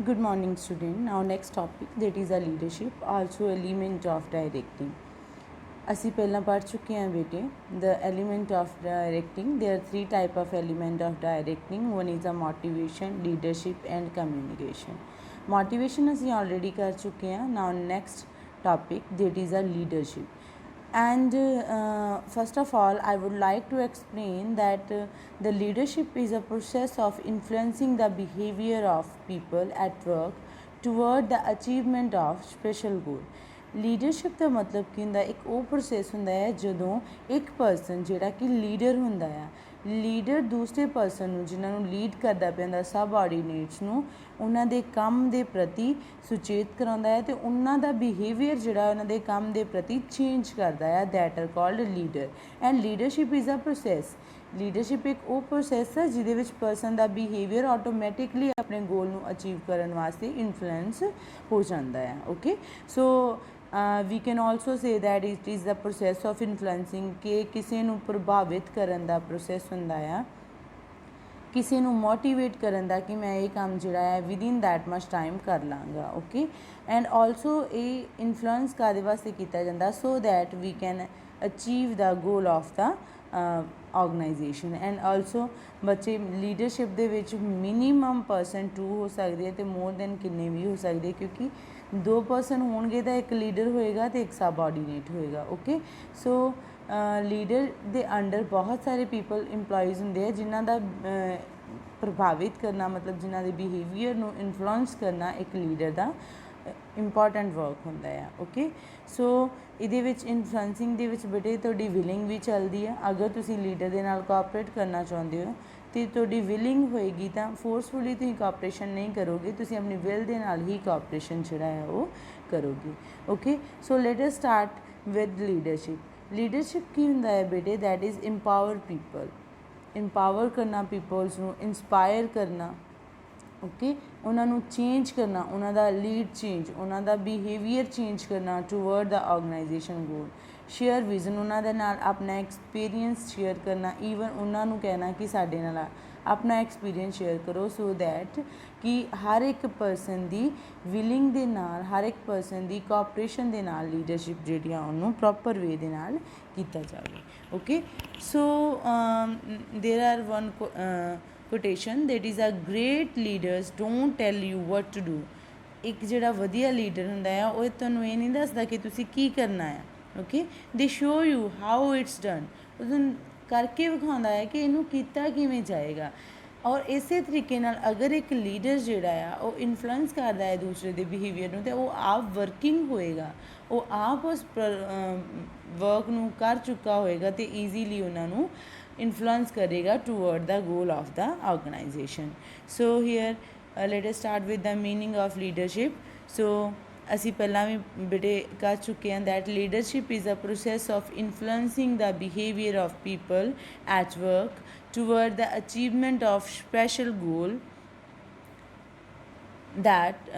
Good morning, student. Now, next topic that is a leadership, also element of directing. ਅਸੀਂ ਪਹਿਲਾਂ ਪੜ੍ਹ ਚੁੱਕੇ ਹਾਂ ਬੇਟੇ the element of directing. There are three type of element of directing. One is a motivation, leadership and communication. Motivation ਅਸੀਂ already ਕਰ ਚੁੱਕੇ ਹਾਂ. Now next topic that is a leadership. And first of all, I would like to explain that the leadership is a process of influencing the behavior of people at work toward the achievement of special goal. Leadership ਦਾ ਮਤਲਬ ਕੀ ਹੁੰਦਾ, ਇੱਕ ਉਹ process ਹੁੰਦਾ ਹੈ ਜਦੋਂ ਇੱਕ ਪਰਸਨ ਜਿਹੜਾ ਕਿ ਲੀਡਰ ਹੁੰਦਾ ਆ, ਲੀਡਰ ਦੂਸਰੇ ਪਰਸਨ ਨੂੰ ਜਿਨ੍ਹਾਂ ਨੂੰ ਲੀਡ ਕਰਦਾ ਪਿਆ ਹੁੰਦਾ ਸਬਆਰਡੀਨੇਟਸ ਨੂੰ ਉਹਨਾਂ ਦੇ ਕੰਮ ਦੇ ਪ੍ਰਤੀ ਸੁਚੇਤ ਕਰਾਉਂਦਾ ਹੈ ਅਤੇ ਉਹਨਾਂ ਦਾ ਬਿਹੇਵੀਅਰ ਜਿਹੜਾ ਉਹਨਾਂ ਦੇ ਕੰਮ ਦੇ ਪ੍ਰਤੀ ਚੇਂਜ ਕਰਦਾ ਹੈ, that are called leader. And leadership is a process. Leadership ਇੱਕ ਉਹ ਪ੍ਰੋਸੈਸ ਹੈ ਜਿਹਦੇ ਵਿੱਚ ਪਰਸਨ ਦਾ ਬਿਹੇਵੀਅਰ ਆਟੋਮੈਟਿਕਲੀ ਆਪਣੇ ਗੋਲ ਨੂੰ ਅਚੀਵ ਕਰਨ ਵਾਸਤੇ ਇਨਫਲੂਐਂਸ ਹੋ ਜਾਂਦਾ ਹੈ। Okay, so we can also say that it is the process of influencing ਕਿ ਕਿਸੇ ਨੂੰ ਪ੍ਰਭਾਵਿਤ ਕਰਨ ਦਾ ਪ੍ਰੋਸੈਸ ਹੁੰਦਾ ਆ, ਕਿਸੇ ਨੂੰ ਮੋਟੀਵੇਟ ਕਰਨ ਦਾ ਕਿ ਮੈਂ ਇਹ ਕੰਮ ਜਿਹੜਾ ਹੈ ਵਿਦਿਨ ਦੈਟ ਮਚ ਟਾਈਮ ਕਰ ਲਾਂਗਾ। ਓਕੇ, ਐਂਡ ਆਲਸੋ ਇਹ ਇਨਫਲੂਐਂਸ ਕਾਹਦੇ ਵਾਸਤੇ ਕੀਤਾ ਜਾਂਦਾ so that we can achieve the goal of the organisation. And also ਬੱਚੇ ਲੀਡਰਸ਼ਿਪ ਦੇ ਵਿੱਚ ਮਿਨੀਮਮ ਪਰਸਨ 2 ਹੋ ਸਕਦੇ ਹੈ ਅਤੇ ਮੋਰ ਦੈਨ ਕਿੰਨੇ ਵੀ ਹੋ ਸਕਦੇ, ਕਿਉਂਕਿ 2 ਪਰਸਨ ਹੋਣਗੇ ਤਾਂ ਇੱਕ ਲੀਡਰ ਹੋਏਗਾ ਅਤੇ ਇੱਕ ਸਬਆਰਡੀਨੇਟ ਹੋਏਗਾ। ਓਕੇ, ਸੋ ਲੀਡਰ ਦੇ ਅੰਡਰ ਬਹੁਤ ਸਾਰੇ ਪੀਪਲ ਇੰਪਲੋਈਜ਼ ਹੁੰਦੇ ਆ ਜਿਨ੍ਹਾਂ ਦਾ ਪ੍ਰਭਾਵਿਤ ਕਰਨਾ ਮਤਲਬ ਜਿਨ੍ਹਾਂ ਦੇ ਬਿਹੇਵੀਅਰ ਨੂੰ ਇਨਫਲੂਐਂਸ ਕਰਨਾ ਇੱਕ ਲੀਡਰ ਦਾ ਇੰਪੋਰਟੈਂਟ ਵਰਕ ਹੁੰਦਾ ਆ। ਓਕੇ, ਸੋ ਇਹਦੇ ਵਿੱਚ ਇਨਫਲੂਐਂਸਿੰਗ ਦੇ ਵਿੱਚ ਬੇਟੇ ਤੁਹਾਡੀ ਵਿਲਿੰਗ ਵੀ ਚੱਲਦੀ ਆ। ਅਗਰ ਤੁਸੀਂ ਲੀਡਰ ਦੇ ਨਾਲ ਕੋਆਪਰੇਟ ਕਰਨਾ ਚਾਹੁੰਦੇ ਹੋ ਅਤੇ ਤੁਹਾਡੀ ਵਿਲਿੰਗ ਹੋਏਗੀ ਤਾਂ ਫੋਰਸਫੁਲੀ ਤੁਸੀਂ ਕੋਆਪਰੇਸ਼ਨ ਨਹੀਂ ਕਰੋਗੇ, ਤੁਸੀਂ ਆਪਣੀ ਵਿਲ ਦੇ ਨਾਲ ਹੀ ਕੋਆਪਰੇਸ਼ਨ ਜਿਹੜਾ ਹੈ ਉਹ ਕਰੋਗੇ। Okay, so let us start with leadership. Leadership ਕੀ ਹੁੰਦਾ ਹੈ ਬੇਟੇ, that is empower people. Empower ਕਰਨਾ ਪੀਪਲਸ ਨੂੰ, ਇੰਸਪਾਇਰ ਕਰਨਾ। ਓਕੇ, ਉਹਨਾਂ ਨੂੰ ਚੇਂਜ ਕਰਨਾ, ਉਹਨਾਂ ਦਾ ਲੀਡ ਚੇਂਜ, ਉਹਨਾਂ ਦਾ ਬਿਹੇਵੀਅਰ ਚੇਂਜ ਕਰਨਾ ਟੂਵਰਡ ਦਾ ਆਰਗੇਨਾਈਜੇਸ਼ਨ ਗੋਲ। ਸ਼ੇਅਰ ਵਿਜ਼ਨ, ਉਹਨਾਂ ਦੇ ਨਾਲ ਆਪਣਾ ਐਕਸਪੀਰੀਅੰਸ ਸ਼ੇਅਰ ਕਰਨਾ, ਈਵਨ ਉਹਨਾਂ ਨੂੰ ਕਹਿਣਾ ਕਿ ਸਾਡੇ ਨਾਲ ਆਪਣਾ ਐਕਸਪੀਰੀਅੰਸ ਸ਼ੇਅਰ ਕਰੋ ਸੋ ਦੈਟ ਕਿ ਹਰ ਇੱਕ ਪਰਸਨ ਦੀ ਵਿਲਿੰਗ ਦੇ ਨਾਲ, ਹਰ ਇੱਕ ਪਰਸਨ ਦੀ ਕੋਆਪਰੇਸ਼ਨ ਦੇ ਨਾਲ ਲੀਡਰਸ਼ਿਪ ਜਿਹੜੀ ਆ ਉਹਨੂੰ ਪ੍ਰੋਪਰ ਵੇ ਦੇ ਨਾਲ ਕੀਤਾ ਜਾਵੇ। Okay, so there R one quotation that is a great leaders don't tell you what to do। ਇੱਕ ਜਿਹੜਾ ਵਧੀਆ ਲੀਡਰ ਹੁੰਦਾ ਆ ਉਹ ਤੁਹਾਨੂੰ ਇਹ ਨਹੀਂ ਦੱਸਦਾ ਕਿ ਤੁਸੀਂ ਕੀ ਕਰਨਾ ਹੈ। ਓਕੇ, ਦੇ show you how it's done. ਉਹ ਤੁਹਾਨੂੰ ਕਰਕੇ ਵਿਖਾਉਂਦਾ ਹੈ ਕਿ ਇਹਨੂੰ ਕੀਤਾ ਕਿਵੇਂ ਜਾਏਗਾ। ਔਰ ਇਸੇ ਤਰੀਕੇ ਨਾਲ ਅਗਰ ਇੱਕ ਲੀਡਰ ਜਿਹੜਾ ਆ ਉਹ ਇਨਫਲੂਐਂਸ ਕਰਦਾ ਹੈ ਦੂਸਰੇ ਦੇ ਬਿਹੇਵੀਅਰ ਨੂੰ ਅਤੇ ਉਹ ਆਪ ਵਰਕਿੰਗ ਹੋਏਗਾ, ਉਹ ਆਪ ਉਸ ਵਰਕ ਨੂੰ ਕਰ ਚੁੱਕਾ ਹੋਏਗਾ ਅਤੇ ਈਜ਼ੀਲੀ ਉਹਨਾਂ ਨੂੰ influence karega toward the goal of the organization. So here let us start with the meaning of leadership. So ਅਸੀਂ ਪਹਿਲਾਂ ਵੀ ਬੇਟੇ ਕਰ ਚੁੱਕੇ ਹਾਂ that leadership is a process of influencing the behavior of people at work toward the achievement of special goal that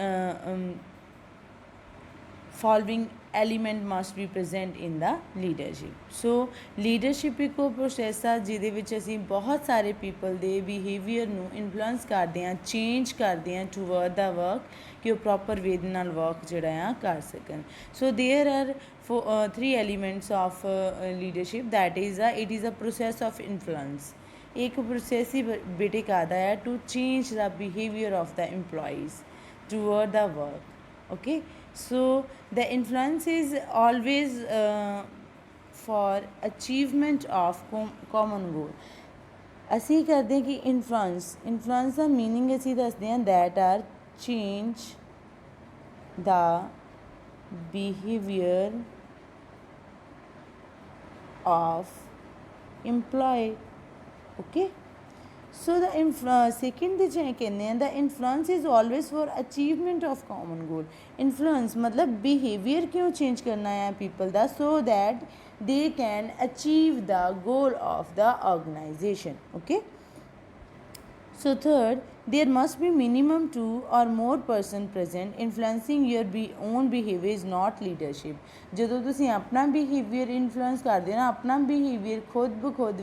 following element must be present in the leadership. So leadership ਇੱਕ ਉਹ process ਆ ਜਿਹਦੇ ਵਿੱਚ ਅਸੀਂ ਬਹੁਤ ਸਾਰੇ people ਦੇ behaviour ਨੂੰ ਇਨਫਲੂਐਂਸ ਕਰਦੇ ਹਾਂ, ਚੇਂਜ ਕਰਦੇ ਹਾਂ ਟੂਵਰਡ ਦਾ ਵਰਕ ਕਿ ਉਹ ਪ੍ਰੋਪਰ ਵੇ ਦੇ ਨਾਲ ਵਰਕ ਜਿਹੜਾ ਆ ਕਰ ਸਕਣ। So there are 3 elements of leadership that is it is a process of influence. ਇੱਕ ਪ੍ਰੋਸੈਸ ਹੀ ਬੇਟੇ ਕਾਹਦਾ ਹੈ to change the behaviour of the employees toward the work. Okay, so the influence is always for achievement of common goal। ਅਸੀਂ ਕਰਦੇ ਹਾਂ ਕਿ influence ਦਾ meaning ਅਸੀਂ ਦੱਸਦੇ ਹਾਂ that are change the behavior of employee। okay, so the second ਦੇ 'ਚ ਕਹਿੰਦੇ ਆ the influence is always for achievement of common goal। influence ਮਤਲਬ behavior ਕਿਉਂ change ਕਰਨਾ ਹੈ people the so that they can achieve the goal of the organization। okay, so third There must be minimum 2 or more person present. Influencing your own behavior is not leadership. ਜਦੋਂ ਤੁਸੀਂ ਆਪਣਾ behaviour influence ਕਰਦੇ ਹੋ ਨਾ, ਆਪਣਾ behaviour ਖੁਦ ਬਖੁਦ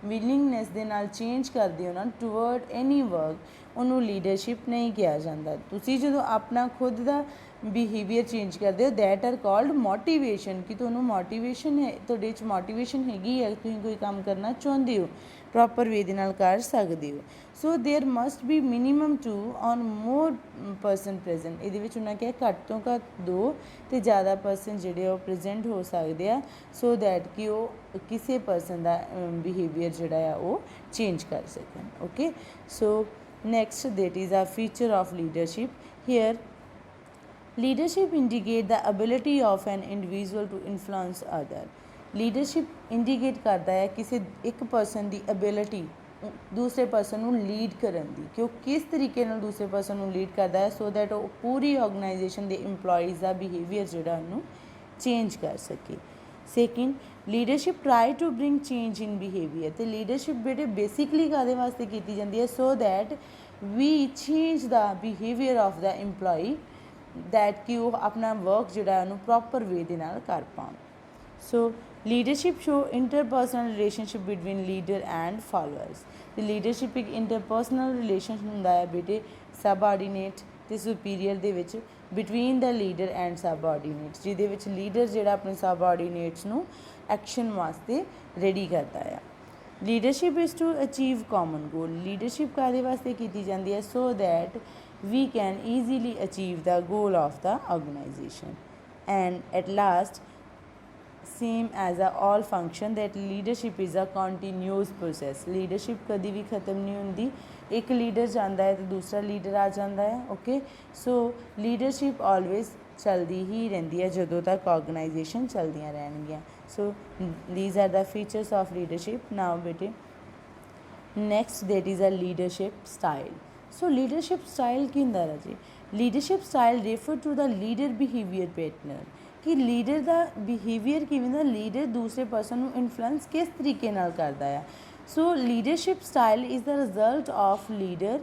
ਵਿਲਿੰਗਨੈਸ ਦੇ ਨਾਲ ਚੇਂਜ ਕਰਦੇ ਹੋ ਨਾ ਟੂਵਰਡ ਐਨੀ ਵਰਕ, ਉਹਨੂੰ ਲੀਡਰਸ਼ਿਪ ਨਹੀਂ ਕਿਹਾ ਜਾਂਦਾ। ਤੁਸੀਂ ਜਦੋਂ ਆਪਣਾ ਖੁਦ ਦਾ ਬਿਹੇਵੀਅਰ ਚੇਂਜ ਕਰਦੇ ਹੋ, ਦੈਟ ਆਰ ਕਾਲਡ ਮੋਟੀਵੇਸ਼ਨ, ਕਿ ਤੁਹਾਨੂੰ ਮੋਟੀਵੇਸ਼ਨ ਹੈ, ਤੁਹਾਡੇ 'ਚ ਮੋਟੀਵੇਸ਼ਨ ਹੈਗੀ ਹੈ, ਤੁਸੀਂ ਕੋਈ ਕੰਮ ਕਰਨਾ ਚਾਹੁੰਦੇ ਹੋ, ਪ੍ਰੋਪਰ ਵੇ ਦੇ ਨਾਲ ਕਰ ਸਕਦੇ ਹੋ। So there must be minimum 2 or more person present. ਇਹਦੇ ਵਿੱਚ ਉਹਨਾਂ ਕਿਹਾ ਘੱਟ ਤੋਂ ਘੱਟ 2 ਅਤੇ ਜ਼ਿਆਦਾ ਪਰਸਨ ਜਿਹੜੇ ਉਹ ਪ੍ਰੈਜ਼ੈਂਟ ਹੋ ਸਕਦੇ ਆ, ਸੋ ਦੈਟ ਕਿ ਉਹ ਕਿਸੇ ਪਰਸਨ ਦਾ ਬਿਹੇਵੀਅਰ ਜਿਹੜਾ ਆ ਉਹ ਚੇਂਜ ਕਰ ਸਕਣ। Okay, so next, that is a feature of leadership. Here leadership indicate the ability of an individual to influence other. leadership indicate ਕਰਦਾ ਹੈ ਕਿਸੇ ਇੱਕ ਪਰਸਨ ਦੀ ਐਬਿਲਿਟੀ ਦੂਸਰੇ ਪਰਸਨ ਨੂੰ ਲੀਡ ਕਰਨ ਦੀ, ਕਿ ਉਹ ਕਿਸ ਤਰੀਕੇ ਨਾਲ ਦੂਸਰੇ ਪਰਸਨ ਨੂੰ ਲੀਡ ਕਰਦਾ ਹੈ, ਸੋ ਦੈਟ ਉਹ ਪੂਰੀ ਆਰਗੇਨਾਈਜੇਸ਼ਨ ਦੇ ਇੰਪਲੋਈਜ਼ ਦਾ ਬਿਹੇਵੀਅਰ ਜਿਹੜਾ ਉਹਨੂੰ ਚੇਂਜ ਕਰ ਸਕੇ। Second, leadership try to bring change in behaviour. ਅਤੇ ਲੀਡਰਸ਼ਿਪ ਬੇਟੇ ਬੇਸਿਕਲੀ ਕਾਹਦੇ ਵਾਸਤੇ ਕੀਤੀ ਜਾਂਦੀ ਹੈ, so that we change the behaviour of the employee, that ਕਿ ਉਹ ਆਪਣਾ ਵਰਕ ਜਿਹੜਾ ਉਹਨੂੰ ਪ੍ਰੋਪਰ ਵੇ ਦੇ ਨਾਲ ਕਰ ਪਾਉਣ। So leadership show interpersonal relationship between leader and followers. ਅਤੇ ਲੀਡਰਸ਼ਿਪ ਇੱਕ ਇੰਟਰਪਰਸਨਲ ਰਿਲੇਸ਼ਨ ਹੁੰਦਾ ਹੈ ਬੇਟੇ ਸਬਆਰਡੀਨੇਟ ਅਤੇ ਸੁਪੀਰੀਅਰ ਦੇ ਵਿੱਚ, between the leader and subordinates, ਜਿਹਦੇ ਵਿੱਚ ਲੀਡਰ ਜਿਹੜਾ ਆਪਣੇ ਸਬਆਰਡੀਨੇਟਸ ਨੂੰ ਐਕਸ਼ਨ ਵਾਸਤੇ ਰੈਡੀ ਕਰਦਾ ਆ। Leadership is to achieve common goal. Leadership ਕਾਹਦੇ ਵਾਸਤੇ ਕੀਤੀ ਜਾਂਦੀ ਹੈ, so that we can easily achieve the goal of the organization. And at last, same as a all function, that leadership is a continuous process. leadership ਕਦੀ ਵੀ ਖਤਮ ਨਹੀਂ ਹੁੰਦੀ, ਇੱਕ ਲੀਡਰ ਜਾਂਦਾ ਹੈ ਤੇ ਦੂਸਰਾ ਲੀਡਰ ਆ ਜਾਂਦਾ ਹੈ। ਓਕੇ, ਸੋ ਲੀਡਰਸ਼ਿਪ ਆਲਵੇਜ਼ ਚੱਲਦੀ ਹੀ ਰਹਿੰਦੀ ਹੈ ਜਦੋਂ ਤੱਕ ਆਰਗੇਨਾਈਜੇਸ਼ਨ ਚੱਲਦੀਆਂ ਰਹਿਣਗੀਆਂ। ਸੋ these are the features of leadership. Now ਬੇਟੇ next, that is a leadership style. So leadership style ਕੀ ਹੁੰਦਾ ਰਾਜੇ? Leadership style refer to the leader behaviour pattern, ਕਿ ਲੀਡਰ ਦਾ ਬਿਹੇਵੀਅਰ ਕਿਵੇਂ ਦਾ, ਲੀਡਰ ਦੂਸਰੇ ਪਰਸਨ ਨੂੰ ਇਨਫਲੂਐਂਸ ਕਿਸ ਤਰੀਕੇ ਨਾਲ ਕਰਦਾ ਆ। So leadership style is the result of leader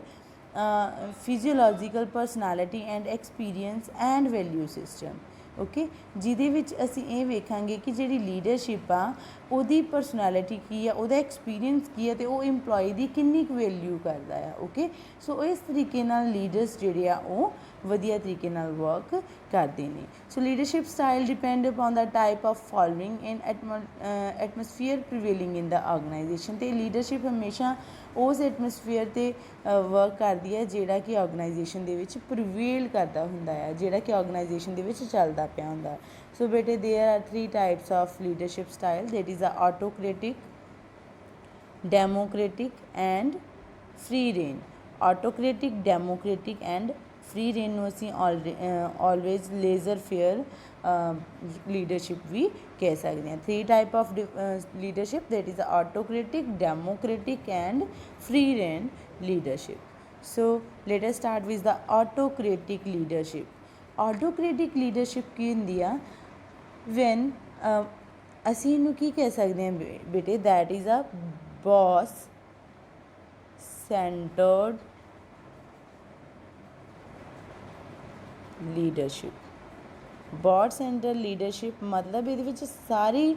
physiological personality and experience and value system. Okay, ਜਿਹਦੇ ਵਿੱਚ ਅਸੀਂ ਇਹ ਵੇਖਾਂਗੇ ਕਿ ਜਿਹੜੀ ਲੀਡਰਸ਼ਿਪ ਆ ਉਹਦੀ ਪਰਸਨੈਲਿਟੀ ਕੀ ਆ, ਉਹਦਾ ਐਕਸਪੀਰੀਅੰਸ ਕੀ ਆ, ਅਤੇ ਉਹ ਇੰਪਲੋਈ ਦੀ ਕਿੰਨੀ ਕੁ ਵੈਲਿਊ ਕਰਦਾ ਆ। ਓਕੇ, ਸੋ ਇਸ ਤਰੀਕੇ ਨਾਲ ਲੀਡਰਸ ਜਿਹੜੇ ਆ ਉਹ ਵਧੀਆ ਤਰੀਕੇ ਨਾਲ ਵਰਕ ਕਰਦੇ ਨੇ। So leadership style depend upon the type of following in atmosphere prevailing in the organisation. ਅਤੇ ਲੀਡਰਸ਼ਿਪ ਹਮੇਸ਼ਾ ਉਸ ਐਟਮੋਸਫੀਅਰ 'ਤੇ ਵਰਕ ਕਰਦੀ ਹੈ ਜਿਹੜਾ ਕਿ ਆਰਗੇਨਾਈਜੇਸ਼ਨ ਦੇ ਵਿੱਚ ਪ੍ਰੀਵੇਲ ਕਰਦਾ ਹੁੰਦਾ ਹੈ, ਜਿਹੜਾ ਕਿ ਆਰਗੇਨਾਈਜੇਸ਼ਨ ਦੇ ਵਿੱਚ ਚੱਲਦਾ ਪਿਆ ਹੁੰਦਾ। ਸੋ ਬੇਟੇ there are 3 types of leadership style, that is a autocratic, democratic and free reign. autocratic, democratic and free reign ਨੂੰ ਅਸੀਂ always laissez faire ਲੀਡਰਸ਼ਿਪ ਵੀ ਕਹਿ ਸਕਦੇ ਹਾਂ। 3 type of leadership, that is autocratic, democratic and free reign leadership. So let us start with the autocratic leadership. autocratic leadership ਕੀ ਹੁੰਦੀ ਆ, when ਅਸੀਂ ਇਹਨੂੰ ਕੀ ਕਹਿ ਸਕਦੇ ਹਾਂ ਬੇਟੇ, that is a boss centered leadership. Boss centre leadership ਮਤਲਬ ਇਹਦੇ ਵਿੱਚ ਸਾਰੀ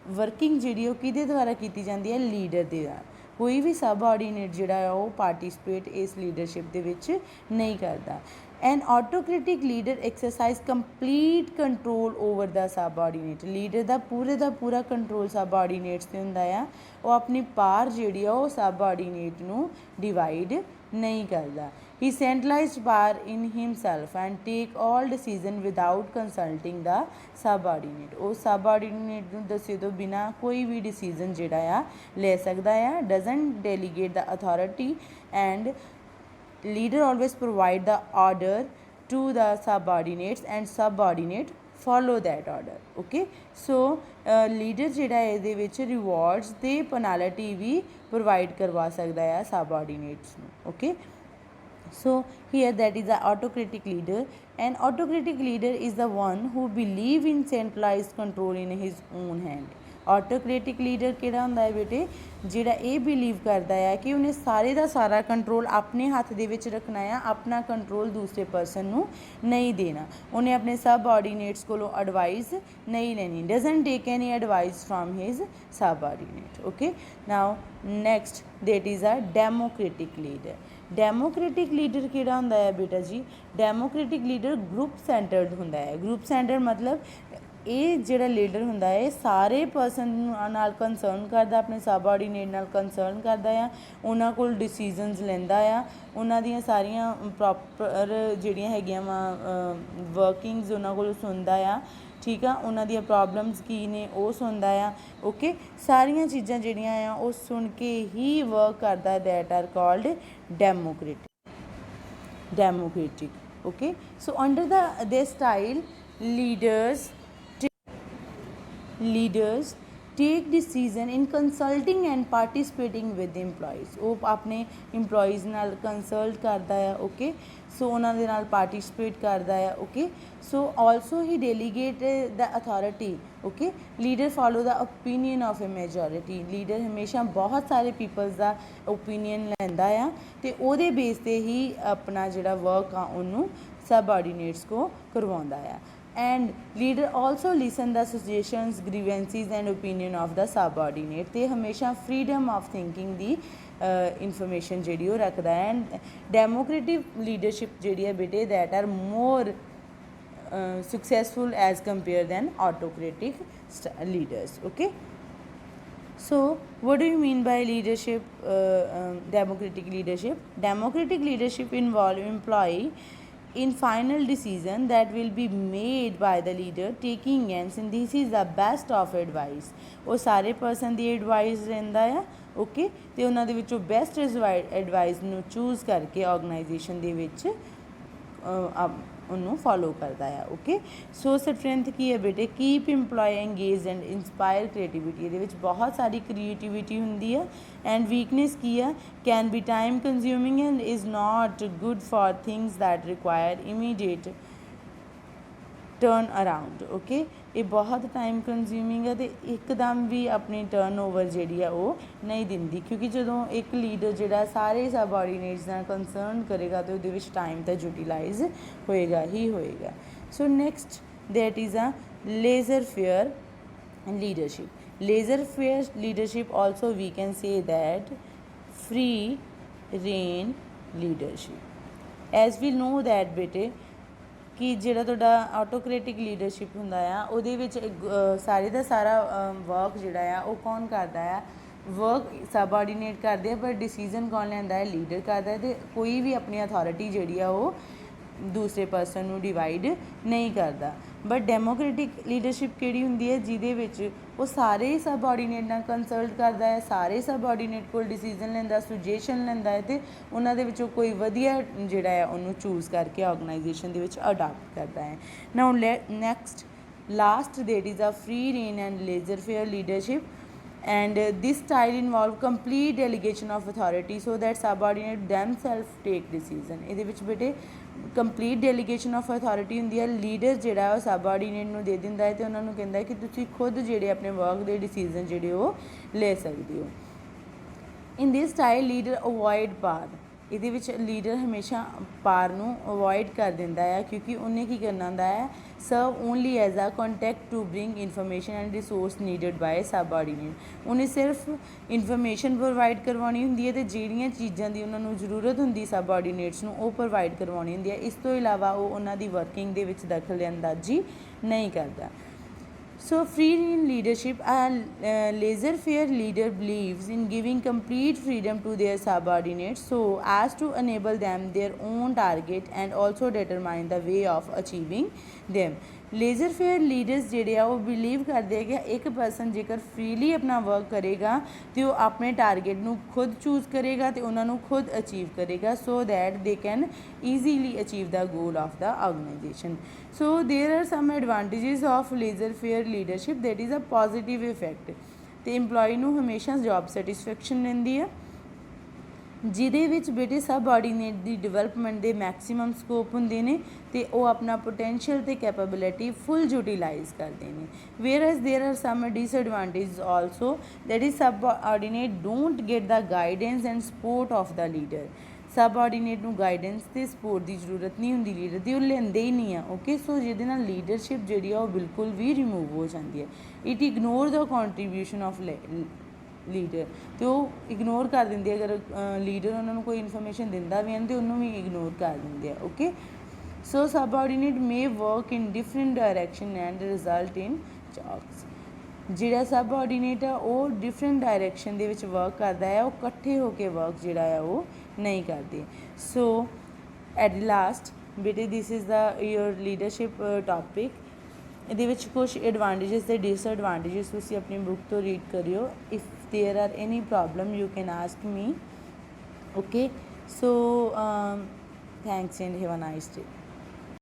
ਵਰਕਿੰਗ ਜਿਹੜੀ ਉਹ ਕਿਹਦੇ ਦੁਆਰਾ ਕੀਤੀ ਜਾਂਦੀ ਹੈ, ਲੀਡਰ ਦੇ ਦੁਆਰਾ। ਕੋਈ ਵੀ ਸਬਆਰਡੀਨੇਟ ਜਿਹੜਾ ਆ ਉਹ ਪਾਰਟੀਸਪੇਟ ਇਸ ਲੀਡਰਸ਼ਿਪ ਦੇ ਵਿੱਚ ਨਹੀਂ ਕਰਦਾ। An autocratic leader exercise complete control over the subordinate. Leader ਦਾ ਪੂਰਾ ਕੰਟਰੋਲ ਸਬਆਰਡੀਨੇਟਸ 'ਤੇ ਹੁੰਦਾ ਆ। ਉਹ ਆਪਣੀ ਪਾਵਰ ਜਿਹੜੀ ਆ ਉਹ ਸਬਆਰਡੀਨੇਟ ਨੂੰ ਡਿਵਾਈਡ ਨਹੀਂ ਕਰਦਾ। He centralised power in himself and take all decision without consulting the subordinate. ਉਹ ਸਬਆਰਡੀਨੇਟ ਨੂੰ ਦੱਸੇ ਤੋਂ ਬਿਨਾਂ ਕੋਈ ਵੀ ਡਿਸੀਜ਼ਨ ਜਿਹੜਾ ਆ ਲੈ ਸਕਦਾ ਆ। Doesn't delegate the authority and leader always provide the order to the subordinates and subordinate follow that order. Okay, so leader ਜਿਹੜਾ ਇਹਦੇ ਵਿੱਚ rewards ਤੇ penalty ਵੀ provide ਕਰਵਾ ਸਕਦਾ ਹੈ subordinates ਨੂੰ। Okay, so here that is the autocratic leader. An autocratic leader is the one who believe in centralized control in his own hand. Autocratic leader ਕਿਹੜਾ ਹੁੰਦਾ ਹੈ ਬੇਟੇ, ਜਿਹੜਾ ਇਹ ਬਿਲੀਵ ਕਰਦਾ ਹੈ ਕਿ ਉਹਨੇ ਸਾਰੇ ਦਾ ਸਾਰਾ ਕੰਟਰੋਲ ਆਪਣੇ ਹੱਥ ਦੇ ਵਿੱਚ ਰੱਖਣਾ ਆ, ਆਪਣਾ ਕੰਟਰੋਲ ਦੂਸਰੇ ਪਰਸਨ ਨੂੰ ਨਹੀਂ ਦੇਣਾ। ਉਹਨੇ ਆਪਣੇ ਸਬਆਰਡੀਨੇਟਸ ਕੋਲੋਂ ਐਡਵਾਈਸ ਨਹੀਂ ਲੈਣੀ, doesn't take any advice from his subordinate. Okay, now next that is a democratic leader। Democratic leader ਕਿਹੜਾ ਹੁੰਦਾ ਹੈ ਬੇਟਾ ਜੀ, ਡੈਮੋਕ੍ਰੈਟਿਕ ਲੀਡਰ ਗਰੁੱਪ ਸੈਂਟਰਡ ਹੁੰਦਾ ਹੈ। ਗਰੁੱਪ ਸੈਂਟਰ ਮਤਲਬ ਇਹ ਜਿਹੜਾ ਲੀਡਰ ਹੁੰਦਾ ਹੈ ਸਾਰੇ ਪਰਸਨ ਨਾਲ ਕੰਸਰਨ ਕਰਦਾ, ਆਪਣੇ ਸਬਆਰਡੀਨੇਟ ਨਾਲ ਕੰਸਰਨ ਕਰਦਾ ਆ, ਉਹਨਾਂ ਕੋਲ ਡਿਸੀਜ਼ਨਸ ਲੈਂਦਾ ਆ, ਉਹਨਾਂ ਦੀਆਂ ਸਾਰੀਆਂ ਪ੍ਰੋਪਰ ਜਿਹੜੀਆਂ ਹੈਗੀਆਂ ਵਾ ਵਰਕਿੰਗਸ ਉਹਨਾਂ ਕੋਲ ਸੁਣਦਾ ਆ, ਠੀਕ ਆ, ਉਹਨਾਂ ਦੀਆਂ ਪ੍ਰੋਬਲਮਸ ਕੀ ਨੇ ਉਹ ਸੁਣਦਾ ਆ। ਓਕੇ, ਸਾਰੀਆਂ ਚੀਜ਼ਾਂ ਜਿਹੜੀਆਂ ਆ ਉਹ ਸੁਣ ਕੇ ਹੀ ਵਰਕ ਕਰਦਾ, that are called democratic. Okay, so under ਦੇ style leaders take decision in consulting and participating with the employees। ਉਹ ਆਪਣੇ EMPLOYEES ਨਾਲ ਕੰਸਲਟ ਕਰਦਾ ਆ। ਓਕੇ, ਸੋ ਉਹਨਾਂ ਦੇ ਨਾਲ ਪਾਰਟੀਸਪੇਟ ਕਰਦਾ ਆ। Okay, so also he delegate the authority. Okay, leader follow the opinion of A majority. Leader ਹਮੇਸ਼ਾ ਬਹੁਤ ਸਾਰੇ ਪੀਪਲਸ ਦਾ ਓਪੀਨੀਅਨ ਲੈਂਦਾ ਆ ਅਤੇ ਉਹਦੇ ਬੇਸ 'ਤੇ ਹੀ ਆਪਣਾ ਜਿਹੜਾ ਵਰਕ ਆ ਉਹਨੂੰ ਸਬਆਰਡੀਨੇਟਸ ਕੋ ਕਰਵਾਉਂਦਾ ਆ। And leader also listen the suggestions, grievances and opinion of the subordinate, ਅਤੇ ਹਮੇਸ਼ਾ ਫਰੀਡਮ ਆਫ ਥਿੰਕਿੰਗ ਦੀ ਇਨਫੋਰਮੇਸ਼ਨ ਜਿਹੜੀ ਉਹ ਰੱਖਦਾ ਹੈ। ਐਂਡ ਡੈਮੋਕ੍ਰੇਟਿਕ ਲੀਡਰਸ਼ਿਪ ਜਿਹੜੀ ਹੈ ਬੇਟੇ that are more successful as compared than autocratic leaders। Okay, so what do you mean by leadership, democratic leadership? Democratic leadership involve employee in final decision that will be made by the leader taking and synthesis the best of advice। ਉਹ ਸਾਰੇ person ਦੀ advice ਲੈਂਦਾ ਆ। Okay, ਅਤੇ ਉਹਨਾਂ ਦੇ ਵਿੱਚੋਂ best advice ਨੂੰ choose ਕਰਕੇ ਆਰਗੇਨਾਈਜੇਸ਼ਨ ਦੇ ਵਿੱਚ ਉਹਨੂੰ ਫੋਲੋ ਕਰਦਾ ਆ। ਓਕੇ, ਸੋ ਸਟਰੈਂਥ ਕੀ ਹੈ ਬੇਟੇ, keep employee engage and inspire creativity. ਇਹਦੇ ਵਿੱਚ ਬਹੁਤ ਸਾਰੀ ਕ੍ਰੀਏਟਿਵਿਟੀ ਹੁੰਦੀ ਆ। ਐਂਡ ਵੀਕਨੈਸ ਕੀ ਆ, can be time consuming and is not good for things that require immediate turn around. Okay, ਇਹ ਬਹੁਤ ਟਾਈਮ ਕੰਜ਼ਿਊਮਿੰਗ ਹੈ ਅਤੇ ਇੱਕਦਮ ਵੀ ਆਪਣੀ ਟਰਨ ਓਵਰ ਜਿਹੜੀ ਆ ਉਹ ਨਹੀਂ ਦਿੰਦੀ, ਕਿਉਂਕਿ ਜਦੋਂ ਇੱਕ ਲੀਡਰ ਜਿਹੜਾ ਸਾਰੇ ਸਬਆਰਡੀਨੇਟਸ ਨਾਲ ਕੰਸਰਨ ਕਰੇਗਾ ਤਾਂ ਉਹਦੇ ਵਿੱਚ ਟਾਈਮ ਤਾਂ ਯੂਟੀਲਾਈਜ਼ ਹੋਏਗਾ ਹੀ ਹੋਏਗਾ। So next that is a laissez faire leadership। Laissez faire leadership also we can say that free reign leadership। as we know that ਬੇਟੇ ਕਿ ਜਿਹੜਾ ਤੁਹਾਡਾ ਆਟੋਕ੍ਰੈਟਿਕ ਲੀਡਰਸ਼ਿਪ ਹੁੰਦਾ ਆ ਉਹਦੇ ਵਿੱਚ ਸਾਰੇ ਦਾ ਸਾਰਾ ਵਰਕ ਜਿਹੜਾ ਆ ਉਹ ਕੌਣ ਕਰਦਾ ਆ, ਵਰਕ ਸਬਆਰਡੀਨੇਟ ਕਰਦੇ ਆ, ਪਰ ਡਿਸੀਜ਼ਨ ਕੌਣ ਲੈਂਦਾ ਹੈ, ਲੀਡਰ ਕਰਦਾ ਹੈ, ਅਤੇ ਕੋਈ ਵੀ ਆਪਣੀ ਅਥਾਰਟੀ ਜਿਹੜੀ ਆ ਉਹ ਦੂਸਰੇ ਪਰਸਨ ਨੂੰ ਡਿਵਾਈਡ ਨਹੀਂ ਕਰਦਾ। ਬਟ ਡੈਮੋਕ੍ਰੈਟਿਕ ਲੀਡਰਸ਼ਿਪ ਕਿਹੜੀ ਹੁੰਦੀ ਹੈ, ਜਿਹਦੇ ਵਿੱਚ ਉਹ ਸਾਰੇ ਸਬਆਰਡੀਨੇਟ ਨਾਲ ਕੰਸਲਟ ਕਰਦਾ ਹੈ, ਸਾਰੇ ਸਬਆਰਡੀਨੇਟ ਕੋਲ ਡਿਸੀਜ਼ਨ ਲੈਂਦਾ, ਸੁਜੈਸ਼ਨ ਲੈਂਦਾ ਹੈ, ਅਤੇ ਉਹਨਾਂ ਦੇ ਵਿੱਚੋਂ ਕੋਈ ਵਧੀਆ ਜਿਹੜਾ ਹੈ ਉਹਨੂੰ ਚੂਜ਼ ਕਰਕੇ ਆਰਗੇਨਾਈਜੇਸ਼ਨ ਦੇ ਵਿੱਚ ਅਡਾਪਟ ਕਰਦਾ ਹੈ। Now next last that is a free rein and laissez faire leadership. And this style involve complete delegation of authority so that subordinate themselves take decision। ਇਹਦੇ ਵਿੱਚ ਬੇਟੇ ਕੰਪਲੀਟ ਡੈਲੀਗੇਸ਼ਨ ਆਫ ਅਥਾਰਟੀ ਹੁੰਦੀ ਹੈ। Leader ਜਿਹੜਾ ਉਹ subordinate ਨੂੰ ਦੇ ਦਿੰਦਾ ਹੈ ਅਤੇ ਉਹਨਾਂ ਨੂੰ ਕਹਿੰਦਾ ਹੈ ਕਿ ਤੁਸੀਂ ਖੁਦ ਜਿਹੜੇ ਆਪਣੇ ਵਰਕ ਦੇ ਡਿਸੀਜ਼ਨ ਜਿਹੜੇ ਉਹ ਲੈ ਸਕਦੇ ਹੋ। ਇਨ ਦਿਸ ਸਟਾਈਲ ਲੀਡਰ ਅਵੋਇਡ ਪਾਰ। ਇਹਦੇ ਵਿੱਚ ਲੀਡਰ ਹਮੇਸ਼ਾ ਪਾਰ ਨੂੰ ਅਵੋਇਡ ਕਰ ਦਿੰਦਾ ਹੈ, ਕਿਉਂਕਿ ਉਹਨੇ ਕੀ ਕਰਨਾ ਹੁੰਦਾ ਹੈ, serve only as a contact to bring information and resource needed by subordinate. ਉਹਨੇ ਸਿਰਫ ਇਨਫੋਰਮੇਸ਼ਨ ਪ੍ਰੋਵਾਈਡ ਕਰਵਾਉਣੀ ਹੁੰਦੀ ਹੈ ਅਤੇ ਜਿਹੜੀਆਂ ਚੀਜ਼ਾਂ ਦੀ ਉਹਨਾਂ ਨੂੰ ਜ਼ਰੂਰਤ ਹੁੰਦੀ ਸਬਆਰਡੀਨੇਟਸ ਨੂੰ ਉਹ ਪ੍ਰੋਵਾਈਡ ਕਰਵਾਉਣੀ ਹੁੰਦੀ ਹੈ। ਇਸ ਤੋਂ ਇਲਾਵਾ ਉਹ ਉਹਨਾਂ ਦੀ ਵਰਕਿੰਗ ਦੇ ਵਿੱਚ ਦਖਲ ਅੰਦਾਜ਼ੀ ਨਹੀਂ ਕਰਦਾ। So free in leadership, a laissez-faire leader believes in giving complete freedom to their subordinates so as to enable them their own target and also determine the way of achieving them। Laser-fair leaders ਜਿਹੜੇ ਆ ਉਹ believe ਕਰਦੇ ਆ ਕਿ ਇੱਕ person ਜੇਕਰ freely ਆਪਣਾ work ਕਰੇਗਾ ਅਤੇ ਉਹ ਆਪਣੇ ਟਾਰਗੇਟ ਨੂੰ ਖੁਦ ਚੂਜ਼ ਕਰੇਗਾ ਅਤੇ ਉਹਨਾਂ ਨੂੰ ਖੁਦ ਅਚੀਵ ਕਰੇਗਾ, so that they can easily achieve the goal of the organisation. So there are some advantages of laissez faire leadership, that is a positive effect. ਅਤੇ ਇੰਪਲੋਈ ਨੂੰ ਹਮੇਸ਼ਾ ਜੋਬ ਸੈਟਿਸਫੈਕਸ਼ਨ ਰਹਿੰਦੀ ਆ। ਜਿਹਦੇ ਵਿੱਚ ਬੇਟੇ ਸਬਆਰਡੀਨੇਟ ਦੀ ਡਿਵੈਲਪਮੈਂਟ ਦੇ ਮੈਕਸਿਮਮ ਸਕੋਪ ਹੁੰਦੇ ਨੇ ਅਤੇ ਉਹ ਆਪਣਾ ਪੋਟੈਂਸ਼ੀਅਲ ਅਤੇ ਕੈਪੇਬਿਲਿਟੀ ਫੁੱਲ ਯੂਟੀਲਾਈਜ਼ ਕਰਦੇ ਨੇ। Whereas there are some disadvantage also, that is subordinate don't get the guidance and support of the leader. Subordinate ਨੂੰ ਗਾਈਡੈਂਸ ਅਤੇ ਸਪੋਰਟ ਦੀ ਜ਼ਰੂਰਤ ਨਹੀਂ ਹੁੰਦੀ ਲੀਡਰ ਦੀ, ਉਹ ਲੈਂਦੇ ਹੀ ਨਹੀਂ ਆ। ਓਕੇ, ਸੋ ਜਿਹਦੇ ਨਾਲ ਲੀਡਰਸ਼ਿਪ ਜਿਹੜੀ ਆ ਉਹ ਬਿਲਕੁਲ ਵੀ ਰਿਮੂਵ ਹੋ ਜਾਂਦੀ ਹੈ। It ignore the contribution of leader, ਅਤੇ ਉਹ ਇਗਨੋਰ ਕਰ ਦਿੰਦੇ ਅਗਰ ਲੀਡਰ ਉਹਨਾਂ ਨੂੰ ਕੋਈ ਇਨਫੋਰਮੇਸ਼ਨ ਦਿੰਦਾ ਵੀ ਹਨ ਤਾਂ ਉਹਨੂੰ ਵੀ ਇਗਨੋਰ ਕਰ ਦਿੰਦੇ ਆ। Okay, so subordinate may work in different direction and result in ਚਾਕਸ। ਜਿਹੜਾ ਸਬਆਰਡੀਨੇਟ ਆ ਉਹ ਡਿਫਰੈਂਟ ਡਾਇਰੈਕਸ਼ਨ ਦੇ ਵਿੱਚ ਵਰਕ ਕਰਦਾ ਹੈ, ਉਹ ਇਕੱਠੇ ਹੋ ਕੇ ਵਰਕ ਜਿਹੜਾ ਆ ਉਹ ਨਹੀਂ ਕਰਦੇ। ਸੋ ਐਟ ਲਾਸਟ ਬੇਟੇ this is the your leadership topic. ਇਹਦੇ ਵਿੱਚ ਕੁਛ ਐਡਵਾਂਟੇਜਸ ਅਤੇ ਡਿਸਐਡਵਾਂਟੇਜਸ ਤੁਸੀਂ ਆਪਣੀ ਬੁੱਕ ਤੋਂ ਰੀਡ ਕਰਿਓ। If there are any problem you can ask me. Okay, so thanks and have a nice day.